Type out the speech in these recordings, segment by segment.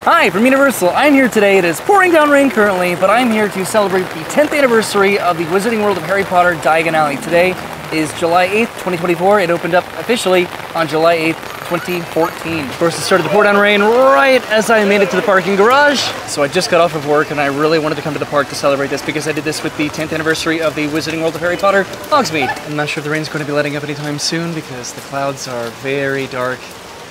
Hi, from Universal. I'm here today. It is pouring down rain currently, but I'm here to celebrate the 10th anniversary of the Wizarding World of Harry Potter Diagon Alley. Today is July 8th, 2024. It opened up officially on July 8th, 2014. Of course, it started to pour down rain right as I made it to the parking garage. So I just got off of work and I really wanted to come to the park to celebrate this because I did this with the 10th anniversary of the Wizarding World of Harry Potter, Hogsmeade. I'm not sure if the rain's going to be letting up anytime soon because the clouds are very dark.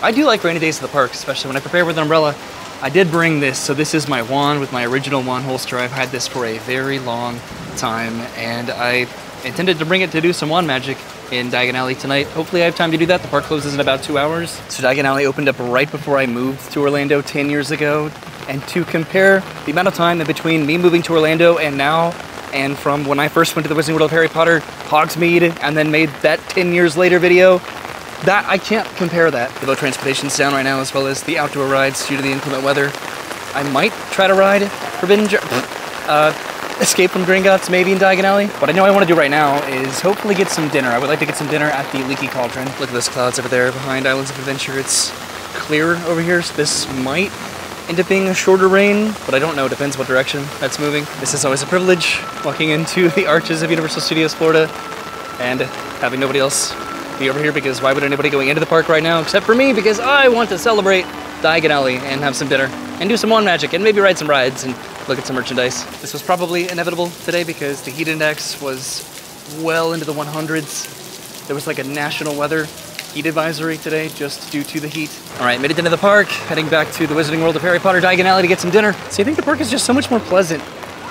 I do like rainy days at the park, especially when I prepare with an umbrella. I did bring this, so this is my wand with my original wand holster. I've had this for a very long time, and I intended to bring it to do some wand magic in Diagon Alley tonight. Hopefully I have time to do that. The park closes in about 2 hours. So Diagon Alley opened up right before I moved to Orlando 10 years ago, and to compare the amount of time in between me moving to Orlando and now, and from when I first went to the Wizarding World of Harry Potter, Hogsmeade, and then made that 10 years later video, that I can't compare that. The boat transportation's down right now, as well as the outdoor rides due to the inclement weather. I might try to ride Escape from Gringotts maybe in Diagon Alley. What I know I want to do right now is hopefully get some dinner. I would like to get some dinner at the Leaky Cauldron. Look at those clouds over there behind Islands of Adventure. It's clear over here, so this might end up being a shorter rain, but I don't know. Depends what direction that's moving. This is always a privilege, walking into the arches of Universal Studios Florida and having nobody else be over here, because why would anybody going into the park right now except for me, because I want to celebrate Diagon Alley and have some dinner and do some wand magic and maybe ride some rides and look at some merchandise. This was probably inevitable today because the heat index was well into the 100s. There was like a national weather heat advisory today just due to the heat. All right, made it into the park, heading back to the Wizarding World of Harry Potter Diagon Alley to get some dinner. So I think the park is just so much more pleasant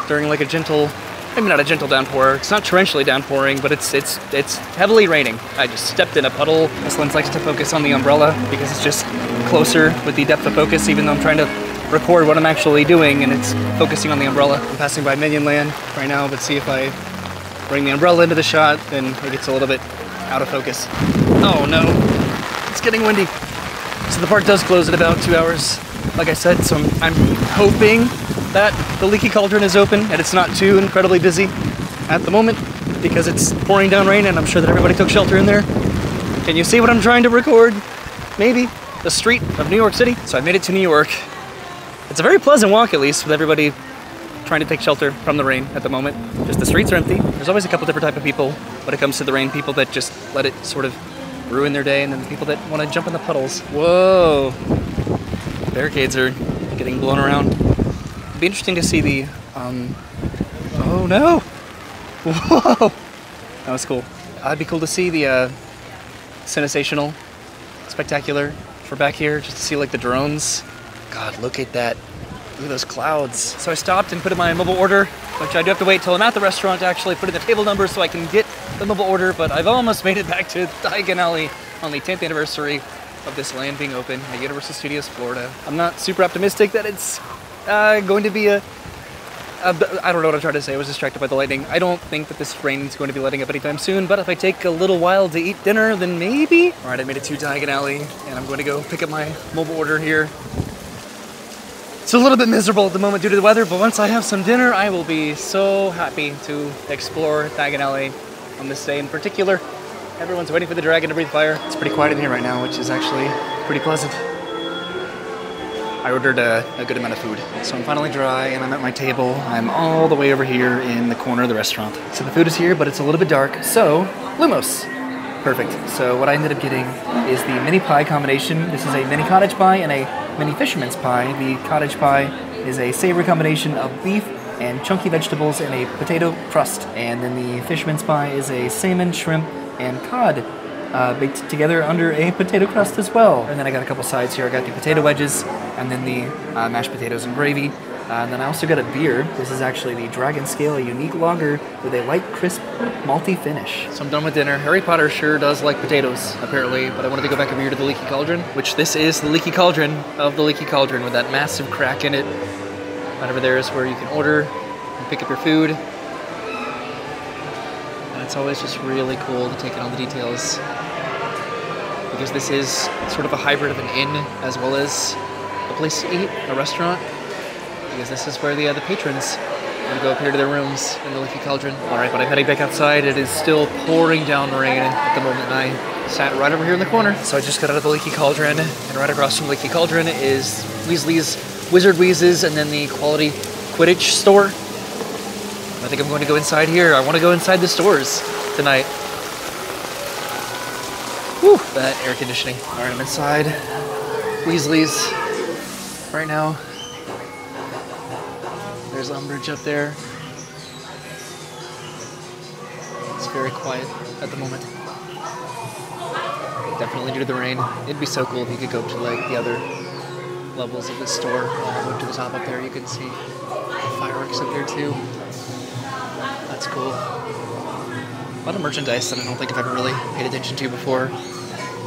during like a gentle, maybe not a gentle downpour. It's not torrentially downpouring, but it's heavily raining. I just stepped in a puddle. This lens likes to focus on the umbrella because it's just closer with the depth of focus, even though I'm trying to record what I'm actually doing and it's focusing on the umbrella. I'm passing by Minion Land right now, but see if I bring the umbrella into the shot, then it gets a little bit out of focus. Oh no, it's getting windy. So the park does close in about 2 hours, like I said, so I'm hoping that the Leaky Cauldron is open and it's not too incredibly busy at the moment because it's pouring down rain and I'm sure that everybody took shelter in there. Can you see what I'm trying to record? Maybe. The street of New York City. So I made it to New York. It's a very pleasant walk, at least, with everybody trying to take shelter from the rain at the moment. Just the streets are empty. There's always a couple different type of people when it comes to the rain. People that just let it sort of ruin their day, and then the people that want to jump in the puddles. Whoa. Barricades are getting blown around. It'd be interesting to see the, oh no! Whoa! That was cool. It'd be cool to see the, sensational, spectacular for back here, just to see like the drones. God, look at that. Look at those clouds. So I stopped and put in my mobile order, which I do have to wait till I'm at the restaurant to actually put in the table number so I can get the mobile order, but I've almost made it back to Diagon Alley on the 10th anniversary of this land being open at Universal Studios Florida. I'm not super optimistic that it's going to be I don't know what I'm trying to say. I was distracted by the lightning. I don't think that this rain is going to be letting up anytime soon, but if I take a little while to eat dinner, then maybe. All right, I made it to Diagon Alley, and I'm going to go pick up my mobile order here. It's a little bit miserable at the moment due to the weather, but once I have some dinner, I will be so happy to explore Diagon Alley on this day in particular. Everyone's waiting for the dragon to breathe fire. It's pretty quiet in here right now, which is actually pretty pleasant. I ordered a good amount of food. So I'm finally dry and I'm at my table. I'm all the way over here in the corner of the restaurant. So the food is here, but it's a little bit dark. So, Lumos. Perfect. So what I ended up getting is the mini pie combination. This is a mini cottage pie and a mini fisherman's pie. The cottage pie is a savory combination of beef and chunky vegetables and a potato crust. And then the fisherman's pie is a salmon, shrimp, and cod baked together under a potato crust as well. And then I got a couple sides here. I got the potato wedges and then the mashed potatoes and gravy. And then I also got a beer. This is actually the Dragon Scale, a unique lager with a light, crisp, malty finish. So I'm done with dinner. Harry Potter sure does like potatoes, apparently, but I wanted to go back over here to the Leaky Cauldron, which this is the Leaky Cauldron of the Leaky Cauldron with that massive crack in it. Right over there is where you can order and pick up your food. And it's always just really cool to take in all the details, because this is sort of a hybrid of an inn as well as a place to eat, a restaurant. Because this is where the patrons want to go up here to their rooms in the Leaky Cauldron. All right, but I'm heading back outside. It is still pouring down rain at the moment, and I sat right over here in the corner. So I just got out of the Leaky Cauldron, and right across from the Leaky Cauldron is Weasley's Wizard Wheezes and then the Quality Quidditch store. I think I'm going to go inside here. I want to go inside the stores tonight. Whew, that air conditioning. All right, I'm inside Weasley's right now. There's Umbridge up there. It's very quiet at the moment. Definitely due to the rain. It'd be so cool if you could go to like the other levels of the store. All the way to the top up there, you can see the fireworks up there too. That's cool. A lot of merchandise that I don't think I've ever really paid attention to before.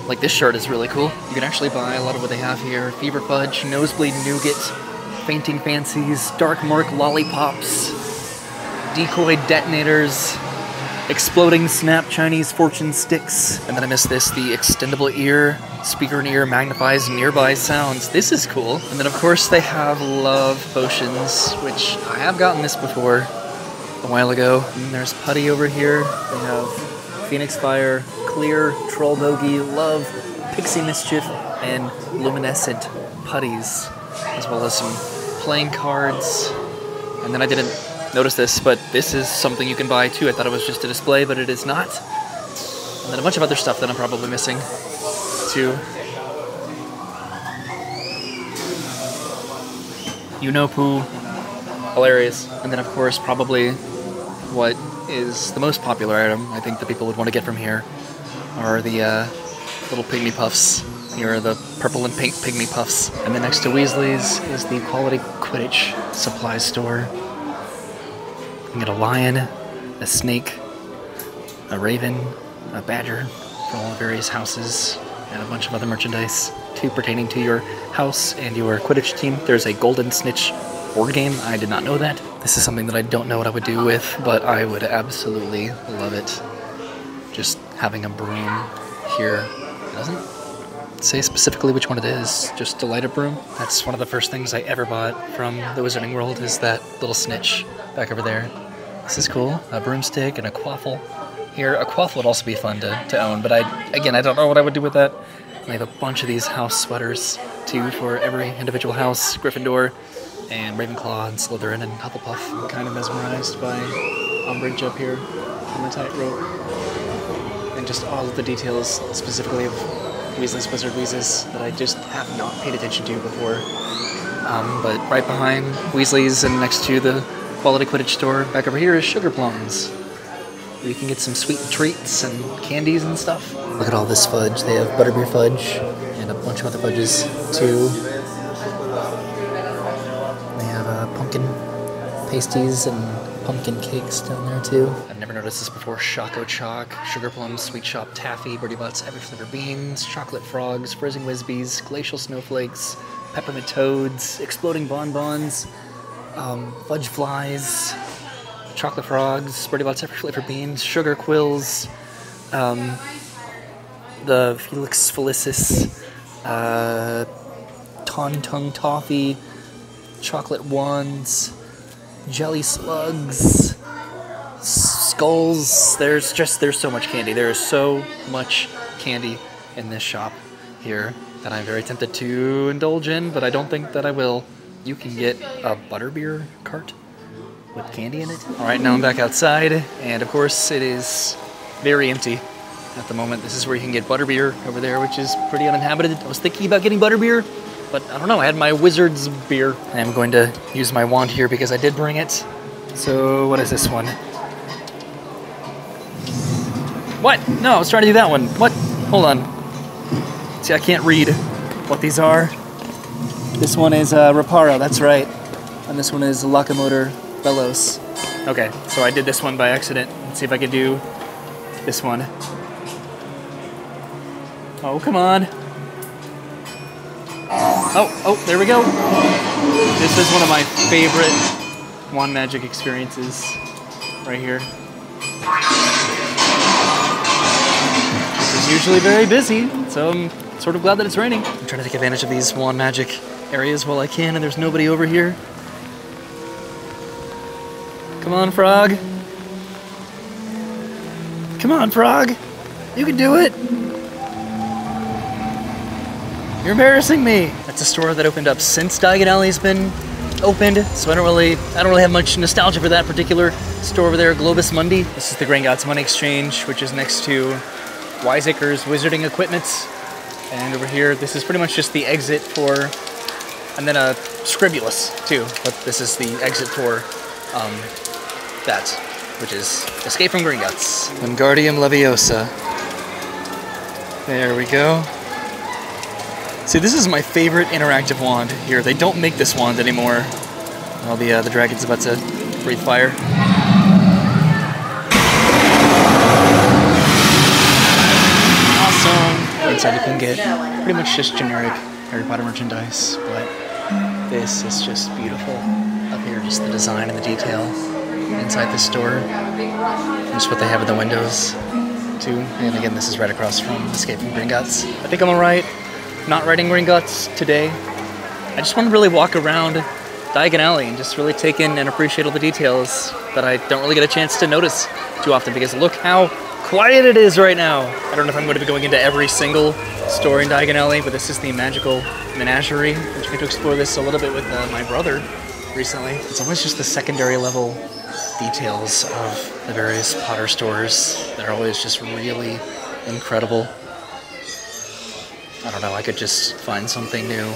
Like this shirt is really cool. You can actually buy a lot of what they have here. Fever Fudge, Nosebleed Nougat, Fainting Fancies, Dark Mark Lollipops, Decoy Detonators, Exploding Snap Chinese Fortune Sticks. And then I missed this, the Extendable Ear. Speaker in ear magnifies nearby sounds. This is cool. And then of course they have Love Potions, which I have gotten this before a while ago. And there's Putty over here. They have Phoenix Fire, Clear, Troll Bogey, Love, Pixie Mischief, and Luminescent Putties, as well as some playing cards. And then I didn't notice this, but this is something you can buy too. I thought it was just a display, but it is not. And then a bunch of other stuff that I'm probably missing too. You know poo. Hilarious. And then of course probably what is the most popular item I think that people would want to get from here are the little pygmy puffs. Here are the purple and pink pygmy puffs. And then next to Weasley's is the Quality Quidditch supply store. You can get a lion, a snake, a raven, a badger from all the various houses, and a bunch of other merchandise too pertaining to your house and your Quidditch team. There's a Golden Snitch board game. I did not know that. This is something that I don't know what I would do with, but I would absolutely love it. Just having a broom here. It doesn't say specifically which one it is, just a lighted broom. That's one of the first things I ever bought from the Wizarding World is that little snitch back over there. This is cool. A broomstick and a quaffle. Here, a quaffle would also be fun to own, but I don't know what I would do with that. They have a bunch of these house sweaters, too, for every individual house. Gryffindor, and Ravenclaw, and Slytherin, and Hufflepuff. I'm kind of mesmerized by Umbridge up here on the tightrope. And just all of the details, specifically of Weasley's Wizard Wheezes, that I just have not paid attention to before. But right behind Weasley's and next to the Quality Quidditch store, back over here is Sugar Plums. Where you can get some sweet treats and candies and stuff. Look at all this fudge. They have butterbeer fudge and a bunch of other fudges too. They have pumpkin pasties and pumpkin cakes down there too. I've never noticed this before. Choco Choc, Sugar Plums, Sweet Shop Taffy, Birdie Butts, Every Flavor Beans, Chocolate Frogs, Frizzing Whizbees, Glacial Snowflakes, Peppermint Toads, Exploding Bonbons, Fudge Flies, Chocolate Frogs, Birdie Butts, Every Flavor Beans, Sugar Quills, the Felix Felicis, Tongue Toffee, Chocolate Wands, Jelly Slugs, Skulls. There's so much candy. There is so much candy in this shop here that I'm very tempted to indulge in, but I don't think that I will. You can get a butterbeer cart with candy in it. All right, now I'm back outside, and of course it is very empty at the moment. This is where you can get butterbeer over there, which is pretty uninhabited. I was thinking about getting butterbeer, but I don't know, I had my wizard's beer. I'm going to use my wand here because I did bring it. So what is this one? What? No, I was trying to do that one. What? Hold on. See, I can't read what these are. This one is Reparo, that's right. And this one is Locomotor Velos. Okay, so I did this one by accident. Let's see if I can do this one. Oh, come on. Oh, there we go. This is one of my favorite wand magic experiences right here. This is usually very busy, so I'm sort of glad that it's raining. I'm trying to take advantage of these wand magic areas while I can, and there's nobody over here. Come on, Frog. Come on, Frog. You can do it. You're embarrassing me. That's a store that opened up since Diagon Alley's been opened, so I don't really have much nostalgia for that particular store over there, Globus Mundi. This is the Gringotts Money Exchange, which is next to Wiseacre's Wizarding Equipment. And over here, this is pretty much just the exit for, and then a Scribulus too, but this is the exit for that, which is Escape from Gringotts. Wingardium Leviosa. There we go. See, this is my favorite interactive wand here. They don't make this wand anymore. Well, the dragon's about to breathe fire. Awesome! Inside you can get pretty much just generic Harry Potter merchandise, but this is just beautiful. Up here, just the design and the detail inside the store. Just what they have in the windows, too. And again, this is right across from Escape from Gringotts. I think I'm alright. Not riding Gringotts today. I just want to really walk around Diagon Alley and just really take in and appreciate all the details that I don't really get a chance to notice too often, because look how quiet it is right now. I don't know if I'm going to be going into every single store in Diagon Alley, but this is the Magical Menagerie, which I got to explore this a little bit with my brother recently. It's always just the secondary level details of the various Potter stores that are always just really incredible. I don't know, I could just find something new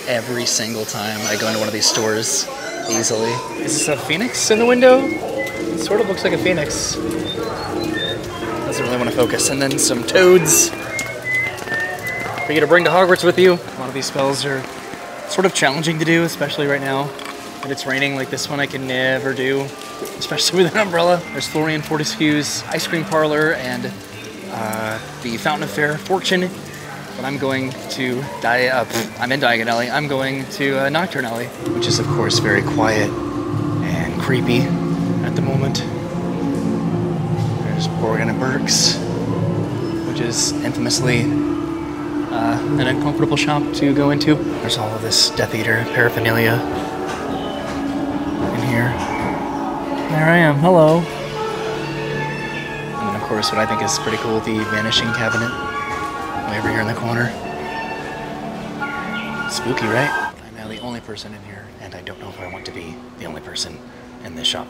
every single time I go into one of these stores easily. Is this a phoenix in the window? It sort of looks like a phoenix. Doesn't really want to focus. And then some toads for you to bring to Hogwarts with you. A lot of these spells are sort of challenging to do, especially right now that it's raining. Like this one I can never do, especially with an umbrella. There's Florian Fortescue's Ice Cream Parlor and the Fountain of Fair Fortune. But I'm going to I'm in Diagon Alley. I'm going to Nocturne Alley, which is of course very quiet and creepy at the moment. There's Borgin and Burke's, which is infamously an uncomfortable shop to go into. There's all of this Death Eater paraphernalia in here. There I am. Hello. And then of course, what I think is pretty cool, the Vanishing Cabinet. Way over here in the corner. Spooky, right? I'm now the only person in here, and I don't know if I want to be the only person in this shop,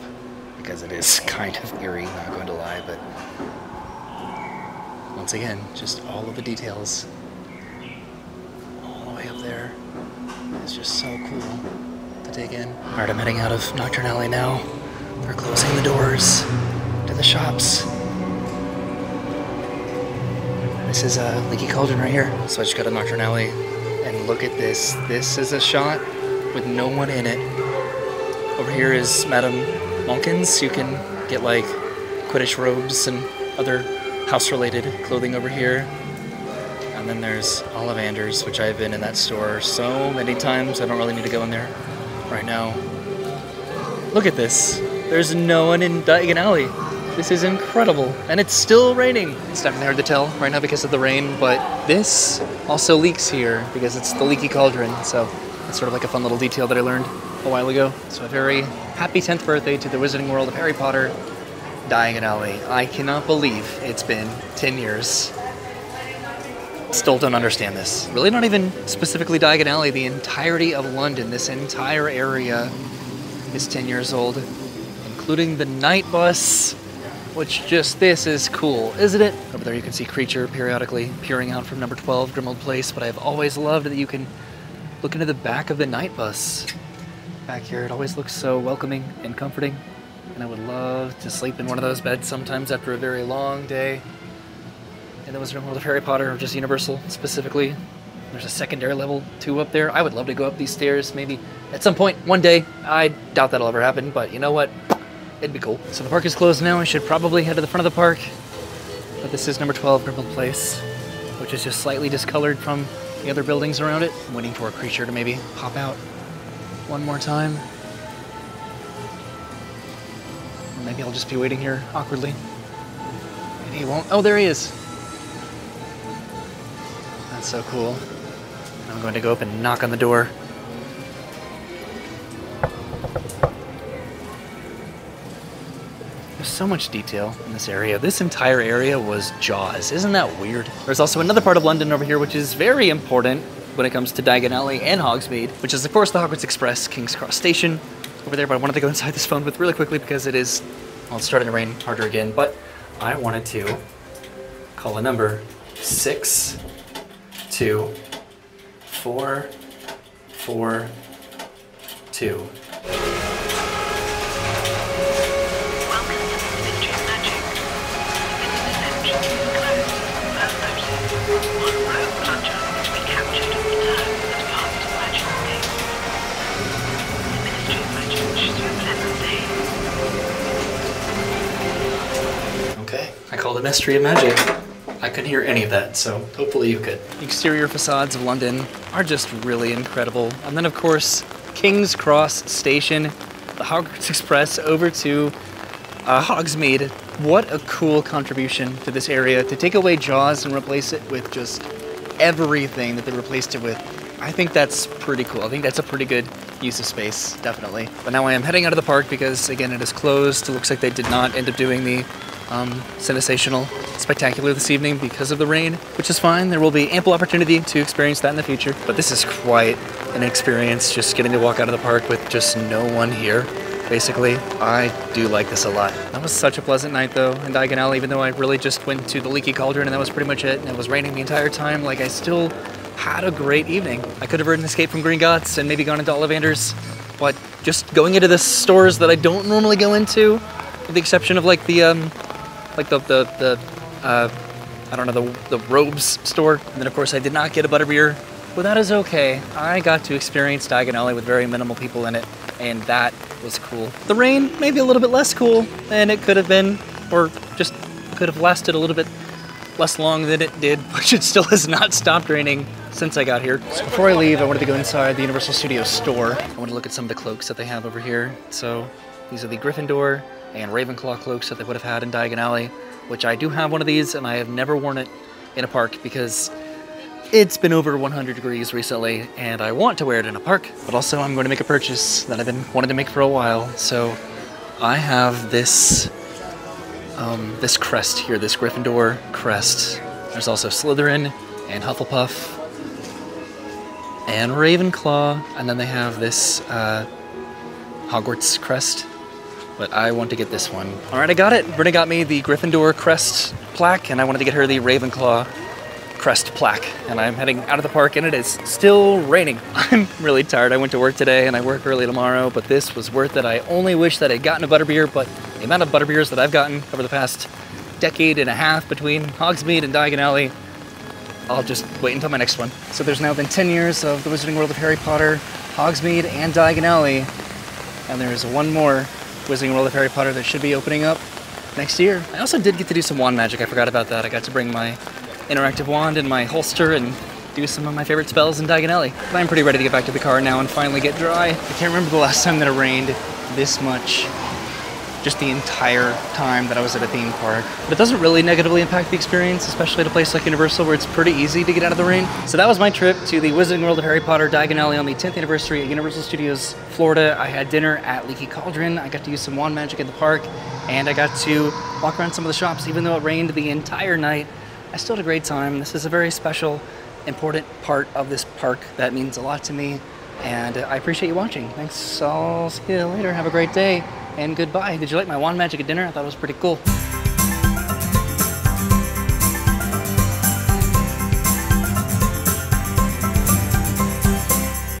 because it is kind of eerie, not going to lie, but once again, just all of the details all the way up there is just so cool to take in. Alright, I'm heading out of Nocturne Alley now. They're closing the doors to the shops. This is a Leaky Cauldron right here. So I just got to Nocturne Alley, and look at this. This is a shot with no one in it. Over here is Madame Malkin's. You can get like Quidditch robes and other house-related clothing over here. And then there's Ollivander's, which I've been in that store so many times. I don't really need to go in there right now. Look at this. There's no one in Diagon Alley. This is incredible, and it's still raining. It's definitely hard to tell right now because of the rain, but this also leaks here because it's the Leaky Cauldron, so it's sort of like a fun little detail that I learned a while ago. So a very happy 10th birthday to the Wizarding World of Harry Potter, Diagon Alley. I cannot believe it's been 10 years. Still don't understand this. Really not even specifically Diagon Alley, the entirety of London, this entire area is 10 years old, including the night bus. Which this is cool, isn't it? Over there you can see Creature periodically peering out from number 12, Grimmauld Place, but I've always loved that you can look into the back of the night bus. Back here, it always looks so welcoming and comforting, and I would love to sleep in one of those beds sometimes after a very long day in the Wizarding World of Harry Potter, or just Universal specifically. There's a secondary level 2 up there. I would love to go up these stairs maybe at some point, one day. I doubt that'll ever happen, but you know what? It'd be cool. So the park is closed now. I should probably head to the front of the park. But this is number 12, Grimmauld Place, which is just slightly discolored from the other buildings around it. I'm waiting for a Creature to maybe pop out one more time. Or maybe I'll just be waiting here awkwardly. Maybe he won't. Oh, there he is. That's so cool. I'm going to go up and knock on the door. There's so much detail in this area. This entire area was Jaws. Isn't that weird? There's also another part of London over here which is very important. when it comes to Diagon Alley and Hogsmeade, which is of course the Hogwarts Express King's Cross Station over there, but I wanted to go inside this phone booth really quickly because it is, well, it's starting to rain harder again, but I wanted to call a number 62442. Okay, I called it Mystery of Magic. I couldn't hear any of that, so hopefully you could. The exterior facades of London are just really incredible. And then of course, King's Cross Station, the Hogwarts Express over to Hogsmeade. What a cool contribution to this area to take away Jaws and replace it with just everything that they replaced it with. I think that's pretty cool. I think that's a pretty good use of space, definitely. But now I am heading out of the park because, again, it is closed. It looks like they did not end up doing the sensational spectacular this evening because of the rain, which is fine. There will be ample opportunity to experience that in the future. But this is quite an experience, just getting to walk out of the park with just no one here. Basically, I do like this a lot. That was such a pleasant night though in Diagon Alley, even though I really just went to the Leaky Cauldron and that was pretty much it. And it was raining the entire time. Like, I still had a great evening. I could have earned an escape from Gringotts and maybe gone into Ollivander's, but just going into the stores that I don't normally go into, with the exception of like the I don't know, the robes store. And then of course I did not get a butterbeer, but that is okay. I got to experience Diagon Alley with very minimal people in it, and that was cool. The rain, maybe a little bit less cool than it could have been, or just could have lasted a little bit less long than it did, which it still has not stopped raining since I got here. So before I leave, I wanted to go inside the Universal Studios store. I want to look at some of the cloaks that they have over here. So these are the Gryffindor and Ravenclaw cloaks that they would have had in Diagon Alley, which I do have one of these, and I have never worn it in a park because it's been over 100 degrees recently, and I want to wear it in a park, but also I'm going to make a purchase that I've been wanting to make for a while. So I have this this crest here, this Gryffindor crest. There's also Slytherin and Hufflepuff and Ravenclaw, and then they have this Hogwarts crest, but I want to get this one. All right, I got it. Brittany got me the Gryffindor crest plaque, and I wanted to get her the Ravenclaw crest plaque, and I'm heading out of the park, and it is still raining. I'm really tired. I went to work today, and I work early tomorrow, but this was worth it. I only wish that I'd gotten a butterbeer, but the amount of butterbeers that I've gotten over the past decade and a half between Hogsmeade and Diagon Alley, I'll just wait until my next one. So there's now been 10 years of the Wizarding World of Harry Potter, Hogsmeade, and Diagon Alley, and there's one more Wizarding World of Harry Potter that should be opening up next year. I also did get to do some wand magic. I forgot about that. I got to bring my interactive wand in my holster and do some of my favorite spells in Diagon Alley. But I'm pretty ready to get back to the car now and finally get dry. I can't remember the last time that it rained this much, just the entire time that I was at a theme park. But it doesn't really negatively impact the experience, especially at a place like Universal where it's pretty easy to get out of the rain. So that was my trip to the Wizarding World of Harry Potter Diagon Alley on the 10th anniversary at Universal Studios Florida. I had dinner at Leaky Cauldron. I got to use some wand magic in the park, and I got to walk around some of the shops. Even though it rained the entire night, I still had a great time. This is a very special, important part of this park that means a lot to me, and I appreciate you watching. Thanks, I'll see you later. Have a great day, and goodbye. Did you like my wand magic at dinner? I thought it was pretty cool.